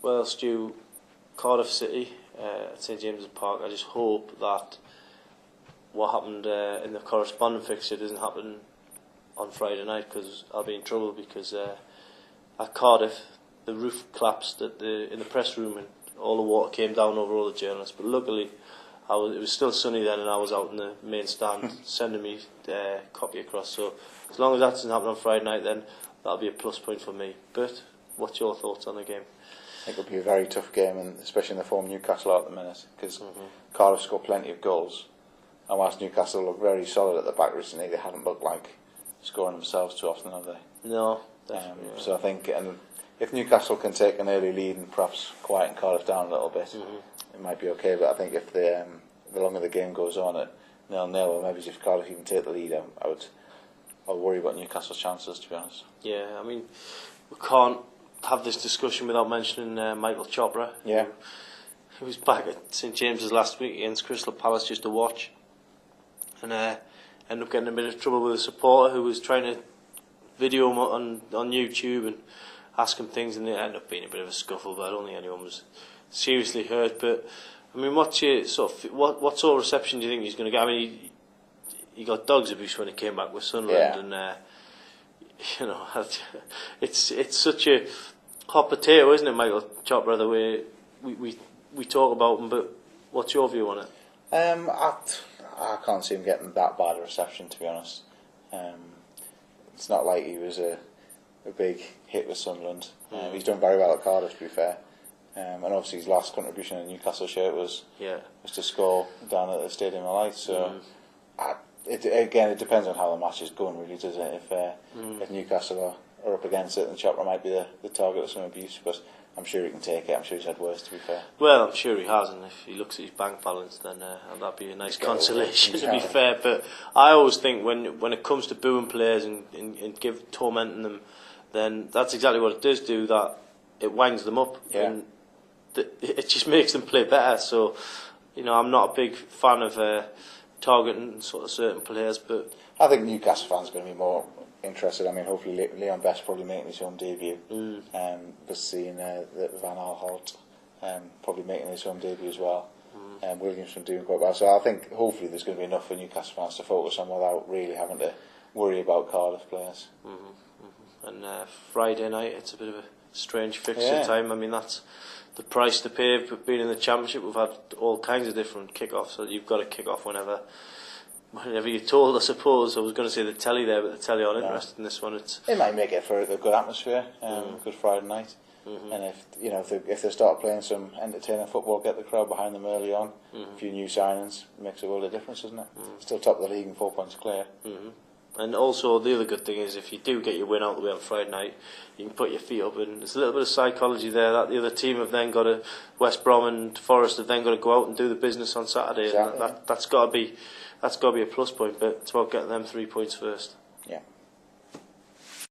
Well, Stu, Cardiff City at St James's Park. I just hope that what happened in the corresponding fixture doesn't happen on Friday night, because I'll be in trouble, because at Cardiff the roof collapsed in the press room and all the water came down over all the journalists. But luckily it was still sunny then, and I was out in the main stand sending me copy across. So as long as that doesn't happen on Friday night, then that'll be a plus point for me. But what's your thoughts on the game? I think it'll be a very tough game, and especially in the form Newcastle are at the minute, because Cardiff scored plenty of goals, and whilst Newcastle look very solid at the back recently, they haven't looked like scoring themselves too often, have they? No, definitely. So I think, and if Newcastle can take an early lead and perhaps quieten Cardiff down a little bit, it might be okay. But I think if the longer the game goes on at 0-0, or maybe if Cardiff even take the lead, I'll worry about Newcastle's chances, to be honest. Yeah, I mean, we can't have this discussion without mentioning Michael Chopra. Yeah. He was back at St James's last week against Crystal Palace just to watch, and ended up getting a bit of trouble with a supporter who was trying to video him on YouTube and ask him things, and it ended up being a bit of a scuffle. But I don't think anyone was seriously hurt. But I mean, what's your what sort of reception do you think he's going to get? I mean, he got dog's abuse when he came back with Sunderland, and you know, it's such a hot potato, isn't it, Michael Chopra, the way we talk about him. But what's your view on it? I can't see him getting that bad a reception, to be honest. It's not like he was a big hit with Sunderland. He's done very well at Cardiff, to be fair. And obviously his last contribution in a Newcastle shirt was to score down at the Stadium of Light. So it depends on how the match is going, really, does it? If Newcastle are up against it, then Chopra might be the target of some abuse, but I'm sure he can take it. I'm sure he's had worse, to be fair. Well, I'm sure he has, and if he looks at his bank balance, then that'd be a nice consolation, to be fair. But I always think when it comes to booing players and tormenting them, then that's exactly what it does do. That it winds them up, and it just makes them play better. So, you know, I'm not a big fan of targeting sort of certain players, but I think Newcastle fans are going to be more interested. I mean, hopefully Leon Best probably making his home debut. But seeing that Van Aanholt probably making his home debut as well. Williamson doing quite well. So I think hopefully there's going to be enough for Newcastle fans to focus on without really having to worry about Cardiff players. And Friday night, it's a bit of a strange fixture time. I mean, that's the price to pay for being in the Championship. We've had all kinds of different kick-offs, so you've got to kick off whenever you're told, I suppose. I was going to say the telly there, but the telly aren't interested in this one. They might make it for a good atmosphere, good Friday night. And if they start playing some entertaining football, get the crowd behind them early on, a few new signings, makes a world of difference, doesn't it? Still top of the league and 4 points clear. And also the other good thing is, if you do get your win out the way on Friday night, you can put your feet up, and there's a little bit of psychology there that the other team have then got to, West Brom and Forest have then got to go out and do the business on Saturday. Exactly. And that's got to be a plus point, but it's about getting them 3 points first.